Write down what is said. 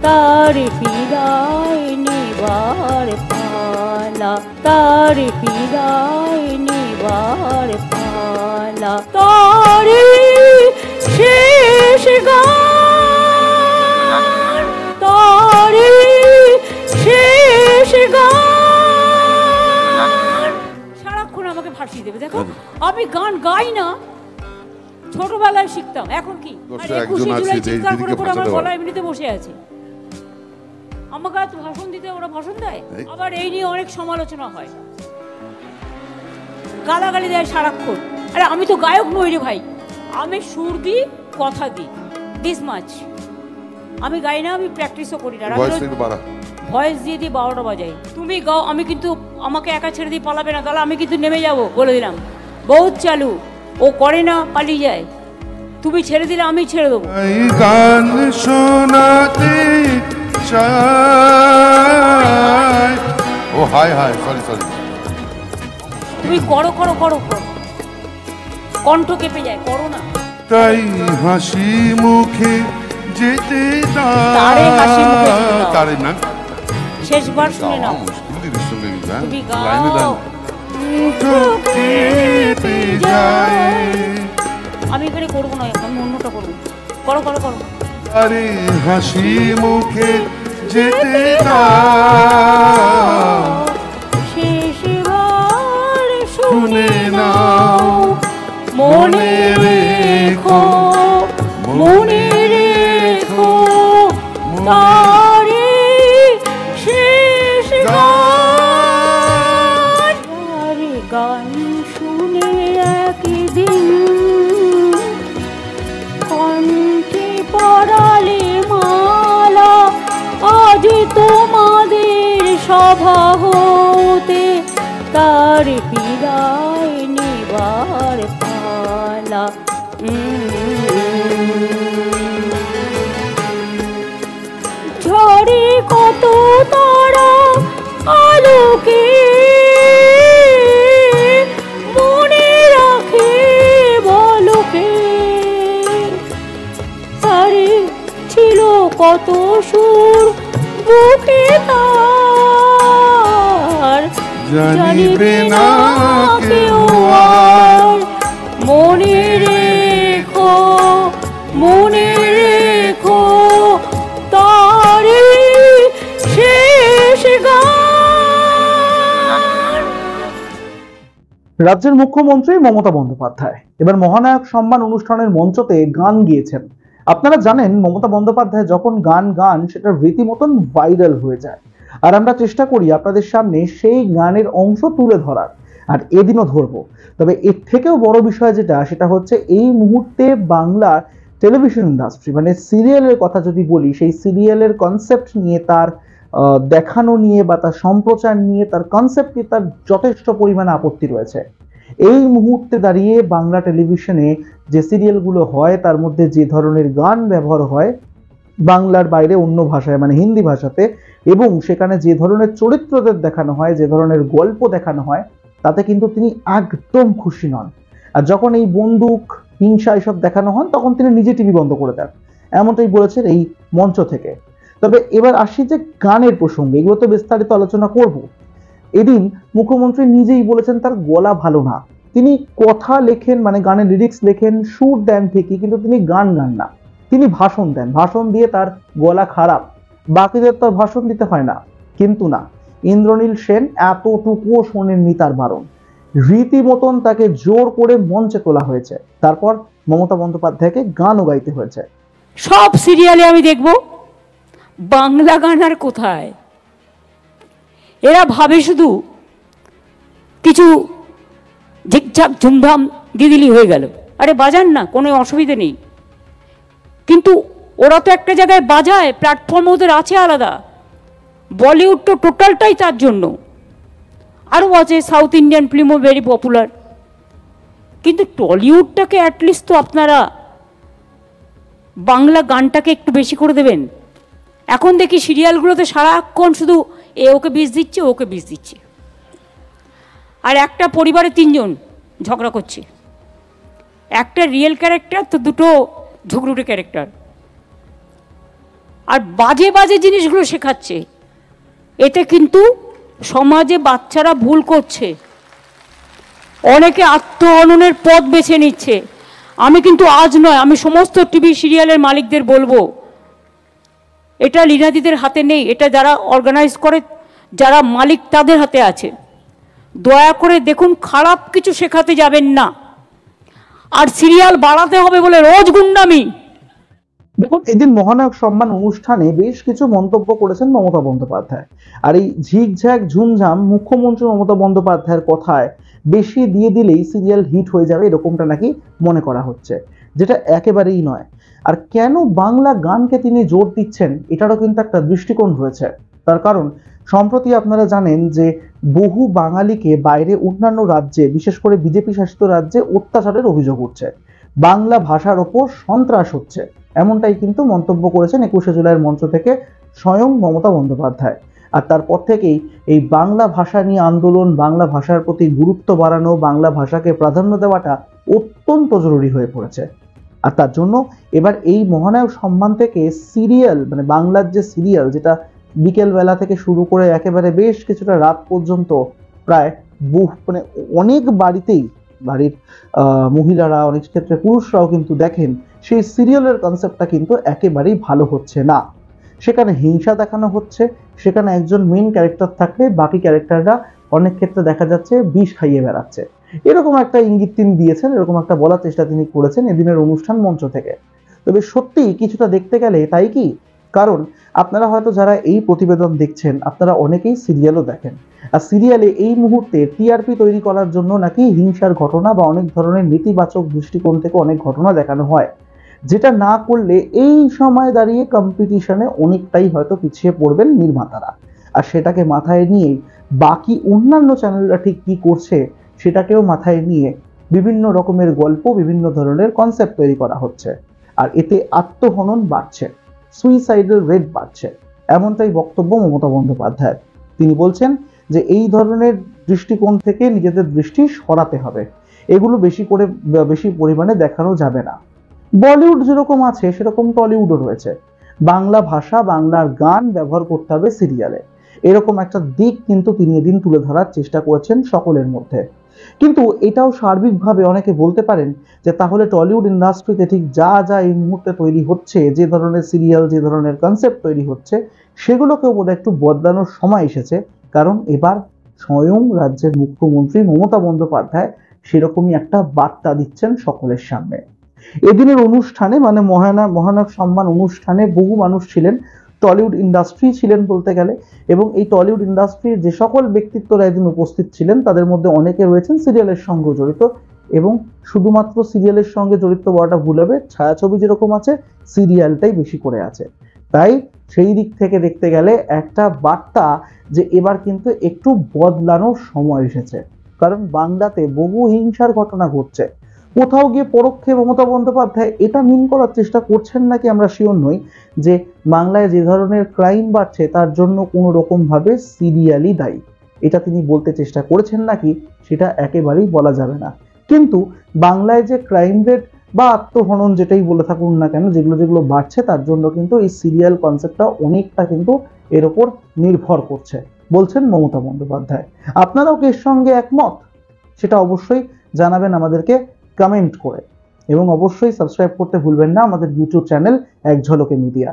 তার বিদায় নেবার পালা, তার বিদায় নেবার পালা, তার শেষ গান, তার শেষ গান। সারাক্ষণ আমাকে ভাসিয়ে দেবে। দেখো আমি গান গাই না, ছোটবেলায় শিখতাম, এখন কি 21 জুলাই চিৎকার করে করে আমার গলা এমনিতে বসে আছে। আমাকে এত ভাষণ দিতে ওরা ভাষণ দেয়, আবার এই নিয়ে অনেক সমালোচনা হয়, গালাগালি দেয় সারাক্ষণ। আরে আমি তো গায়ক নই রে ভাই, আমি সুর দিই, কথা দিই, দিস মাছ। আমি গাই না, আমি প্র্যাকটিসও করি না, ভয়েস দিয়ে দিয়ে 12টা বাজাই। তুমি গাও, আমি কিন্তু আমাকে একা ছেড়ে দিয়ে পালাবে না, তাহলে আমি কিন্তু নেমে যাবো, বলে দিলাম। বহুত চালু, ও করে না, পালিয়ে যায়। তুমি ছেড়ে দিলে আমি ছেড়ে দেবো। গান শোনাতে চাই। ও হাই হাই, সরি সরি। তুমি করো করো করো করো, কণ্ঠ কেঁপে যায়, করো না। তাই হাসি মুখে যেতে তারে হাসি মুখে তারে না, শেষবার শুনে নাও। তুমি গাও, আমি এখানে করবো না, আমি অন্যটা করবো। করো করো করো। আরে হাসি মুখে যেতে শেষবার শুনে নাও, মনে রেখো, মনে রেখো, তারে শেষ গান। আরে গান শুনে একদিন কণ্ঠে পড়ালে মালা, আজ তোমাদের সভা হতে তার বিদায় নেবার পালা। ঝড়ে কত তারা আলোকে মনে রাখে বলকে, তারে ছিল কত সুর বুকে তার, জানিবে না কেউ আর। মনে রেখো, মনে রেখো, তার শেষ গান। রাজ্যের মুখ্যমন্ত্রী মমতা বন্দ্যোপাধ্যায় এবার মহানায়ক সম্মান অনুষ্ঠানের মঞ্চতে গান গিয়েছেন। আপনারা জানেন মমতা বন্দ্যোপাধ্যায় যখন গান গান সেটা রীতিমতন ভাইরাল হয়ে যায়, আর আমরা চেষ্টা করি আপনাদের সামনে সেই গানের অংশ তুলে ধরার, আর এদিনও ধরবো। তবে এর থেকেও বড় বিষয় যেটা, সেটা হচ্ছে এই মুহূর্তে বাংলার টেলিভিশন ইন্ডাস্ট্রি মানে সিরিয়ালের কথা যদি বলি, সেই সিরিয়ালের কনসেপ্ট নিয়ে, তার দেখানো নিয়ে বা তার সম্প্রচার নিয়ে, তার কনসেপ্ট নিয়ে তার যথেষ্ট পরিমাণে আপত্তি রয়েছে। এই মুহূর্তে দাঁড়িয়ে বাংলা টেলিভিশনে যে সিরিয়ালগুলো হয় তার মধ্যে যে ধরনের গান ব্যবহার হয় বাংলার বাইরে অন্য ভাষায় মানে হিন্দি ভাষাতে, এবং সেখানে যে ধরনের চরিত্রদের দেখানো হয়, যে ধরনের গল্প দেখানো হয়, তাতে কিন্তু তিনি একদম খুশি নন। আর যখন এই বন্দুক হিংসা এসব দেখানো হন তখন তিনি নিজে টিভি বন্ধ করে দেন, এমনটাই বলেছেন এই মঞ্চ থেকে। তবে এবার আসি যে গানের প্রসঙ্গে, এগুলো তো বিস্তারিত আলোচনা করব। এদিন মুখ্যমন্ত্রী নিজেই বলেছেন তার গলা ভালো না, তিনি কথা লেখেন মানে গানের লিরিক্স লেখেন, সুর দেন ঠিকই, কিন্তু তিনি গান গান না, তিনি ভাষণ দেন, ভাষণ দিয়ে তার গলা খারাপ, বাকিদের তো ভাষণ দিতে হয় না। কিন্তু না, ইন্দ্রনীল সেন এতটুকুও শোনেননি তার বারণ, রীতিমতন তাকে জোর করে মঞ্চে তোলা হয়েছে, তারপর মমতা বন্দ্যোপাধ্যায়কে গানও গাইতে হয়েছে। সব সিরিয়ালে আমি দেখব, বাংলা গান আর কোথায়? এরা ভাবে শুধু কিছু ঝিকঝাক ঝুমধাম দিয়ে দিলি হয়ে গেল। আরে বাজান না, কোনো অসুবিধে নেই, কিন্তু ওরা তো একটা জায়গায় বাজায়, প্ল্যাটফর্ম ওদের আছে আলাদা। বলিউড তো টোটালটাই তার জন্য, আরও আছে সাউথ ইন্ডিয়ান ফিল্মও ভেরি পপুলার, কিন্তু টলিউডটাকে অ্যাটলিস্ট তো আপনারা বাংলা গানটাকে একটু বেশি করে দেবেন। এখন দেখি সিরিয়ালগুলোতে সারাক্ষণ শুধু এ ওকে বিষ দিচ্ছে, ওকে বিষ দিচ্ছে, আর একটা পরিবারে 3 জন ঝগড়া করছে, একটা রিয়েল ক্যারেক্টার তো দুটো ঝগড়ুটে ক্যারেক্টার। আর বাজে বাজে জিনিসগুলো শেখাচ্ছে। এতে কিন্তু সমাজে বাচ্চারা ভুল করছে, অনেকে আত্মহননের পথ বেছে নিচ্ছে। আমি কিন্তু আজ নয়, আমি সমস্ত টিভি সিরিয়ালের মালিকদের বলবো, এটা লীনাদিদের হাতে নেই, এটা যারা অর্গানাইজ করে, যারা মালিক তাদের হাতে আছে। দয়া করে দেখুন, খারাপ কিছু শেখাতে যাবেন না। আর সিরিয়াল বাড়াতে হবে বলে রোজ গুন্ডামি। দেখুন, এদিন মহানায়ক সম্মান অনুষ্ঠানে বেশ কিছু মন্তব্য করেছেন মমতা বন্দ্যোপাধ্যায়। আর এই ঝিকঝ্যাক ঝুমঝাম মুখ্যমন্ত্রী মমতা বন্দ্যোপাধ্যায়ের কথায় বেশি দিয়ে দিলেই সিরিয়াল হিট হয়ে যাবে, এরকমটা নাকি মনে করা হচ্ছে, যেটা একেবারেই নয়। আর কেন বাংলা গানকে তিনি জোর দিচ্ছেন, এটারও কিন্তু একটা দৃষ্টিকোণ রয়েছে। তার কারণ সম্প্রতি আপনারা জানেন যে বহু বাঙালিকে বাইরে অন্যান্য রাজ্যে, বিশেষ করে বিজেপি শাসিত রাজ্যে অত্যাচারের অভিযোগ উঠছে, বাংলা ভাষার ওপর সন্ত্রাস হচ্ছে, এমনটাই কিন্তু মন্তব্য করেছেন 21শে জুলাইয়ের মঞ্চ থেকে স্বয়ং মমতা বন্দ্যোপাধ্যায়। আর তারপর থেকেই এই বাংলা ভাষা নিয়ে আন্দোলন, বাংলা ভাষার প্রতি গুরুত্ব বাড়ানো, বাংলা ভাষাকে প্রাধান্য দেওয়াটা অত্যন্ত জরুরি হয়ে পড়েছে। আর তার জন্য এবার এই মহানায়ক সম্মান থেকে সিরিয়াল, মানে বাংলার যে সিরিয়াল, যেটা বিকেল বেলা থেকে শুরু করে একেবারে বেশ কিছুটা রাত পর্যন্ত প্রায় মানে অনেক বাড়িতেই, বাড়ির মহিলারা, অনেক ক্ষেত্রে পুরুষরাও কিন্তু দেখেন, সেই সিরিয়ালের কনসেপ্টটা কিন্তু একেবারেই ভালো হচ্ছে না। সেখানে হিংসা দেখানো হচ্ছে, সেখানে একজন মেইন ক্যারেক্টার থাকলে বাকি ক্যারেক্টাররা অনেক ক্ষেত্রে দেখা যাচ্ছে বিষ খাইয়ে বেড়াচ্ছে, এরকম একটা ইঙ্গিত তিনি দিয়েছেন, এরকম একটা বলার চেষ্টা তিনি করেছেন এদিনের অনুষ্ঠান মঞ্চ থেকে। তবে সত্যি কিছুটা দেখতে গেলে তাই কি, কারণ আপনারা হয়তো যারা এই প্রতিবেদন দেখছেন, আপনারা অনেকেই সিরিয়ালও দেখেন। আর সিরিয়ালে এই মুহূর্তে টিআরপি তৈরি করার জন্য নাকি হিংসার ঘটনা বা অনেক ধরনের নেতিবাচক দৃষ্টিকোণ থেকে অনেক ঘটনা দেখানো হয়, যেটা না করলে এই সময় দাঁড়িয়ে কম্পিটিশনে অনেকটাই হয়তো পিছিয়ে পড়বেন নির্মাতারা। আর সেটাকে মাথায় নিয়ে বাকি অন্যান্য চ্যানেলরা ঠিক কি করছে সেটাকেও মাথায় নিয়ে বিভিন্ন রকমের গল্প, বিভিন্ন ধরনের কনসেপ্ট তৈরি করা হচ্ছে। আর এতে আত্মহনন বাড়ছে, সুইসাইডাল রেট বাড়ছে, এমনটাই বক্তব্য মমতা বন্দ্যোপাধ্যায়। তিনি বলছেন যে এই ধরনের দৃষ্টিকোণ থেকে নিজেদের দৃষ্টি সরাতে হবে, এগুলো বেশি পরিমাণে দেখানো যাবে না। বলিউড যেরকম আছে সেরকম টলিউডও রয়েছে, বাংলা ভাষা, বাংলার গান ব্যবহার করতে হবে সিরিয়ালে, এরকম একটা দিক কিন্তু তিনি এদিন তুলে ধরার চেষ্টা করেছেন সকলের মধ্যে। কিন্তু এটাও সার্বিকভাবে অনেকে বলতে পারেন যে তাহলে টলিউড ইন্ডাস্ট্রিতে ঠিক যা যা এই মুহূর্তে তৈরি হচ্ছে, যে ধরনের সিরিয়াল, যে ধরনের কনসেপ্ট তৈরি হচ্ছে, সেগুলোকেও বোধহয় একটু বদলানোর সময় এসেছে। কারণ এবার স্বয়ং রাজ্যের মুখ্যমন্ত্রী মমতা বন্দ্যোপাধ্যায় সেরকমই একটা বার্তা দিচ্ছেন সকলের সামনে। এদিনের অনুষ্ঠানে, মানে মহানায়ক সম্মান অনুষ্ঠানে বহু মানুষ ছিলেন, টলিউড ইন্ডাস্ট্রি ছিলেন বলতে গেলে, এবং এই টলিউড ইন্ডাস্ট্রির যে সকল ব্যক্তিত্বরা এদিন উপস্থিত ছিলেন তাদের মধ্যে অনেকে রয়েছেন সিরিয়ালের সঙ্গে জড়িত। এবং শুধুমাত্র সিরিয়ালের সঙ্গে জড়িত বলাটা ভুল হবে, ছায়াছবি যেরকম আছে সিরিয়ালটাই বেশি করে আছে। তাই সেই দিক থেকে দেখতে গেলে একটা বার্তা যে এবার কিন্তু একটু বদলানোর সময় এসেছে। কারণ বাংলাতে বহু হিংসার ঘটনা ঘটছে, কোথাও গিয়ে পরোক্ষে মমতা বন্দ্যোপাধ্যায় এটা মিন করার চেষ্টা করছেন নাকি আমরা শিওর নই যে বাংলায় যে ধরনের ক্রাইম বাড়ছে তার জন্য কোনো রকম ভাবে সিরিয়ালই দায়ী, এটা তিনি বলতে চেষ্টা করেছেন নাকি সেটা একেবারেই বলা যাবে না। কিন্তু বাংলায় যে ক্রাইম রেট বা আত্মহনন যেটাই বলে থাকুন না কেন, যেগুলো বাড়ছে, তার জন্য কিন্তু এই সিরিয়াল কনসেপ্টটা অনেকটা কিন্তু এর ওপর নির্ভর করছে বলছেন মমতা বন্দ্যোপাধ্যায়। আপনারাও কি এর সঙ্গে একমত? সেটা অবশ্যই জানাবেন আমাদেরকে কমেন্ট করে, এবং অবশ্যই সাবস্ক্রাইব করতে ভুলবেন না আমাদের ইউটিউব চ্যানেল এক ঝলকে মিডিয়া।